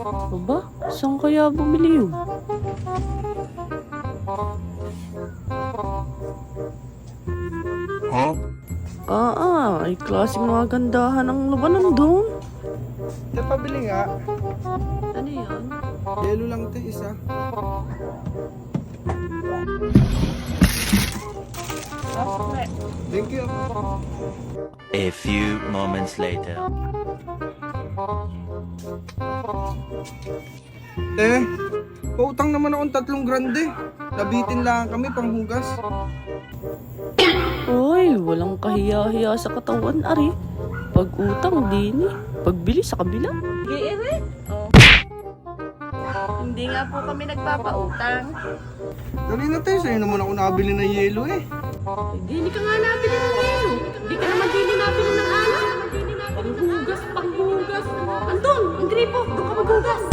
Aba, saan kaya bumili yun? Ay klaseng mga gandahan ang labanan doon. Te, pabili nga. Ano yun? Yelo lang te, isa. Thank you. A few moments later. Pautang naman akong 3 grande. Nabitin lang kami panghugas. Uy, walang kahiya-hiya sa katawan, Ari. Pag-utang, din eh. Pagbili sa kabila. Ere? Oh. Hindi nga po kami nagpapautang. Dali na te, sa'yo naman ako nabili ng yelo eh. Hindi ka nga nabili ng yelo. Hindi ka naman din nabili ng alak. Panghugas. Andun, ang gripo. Doon ka maghugas.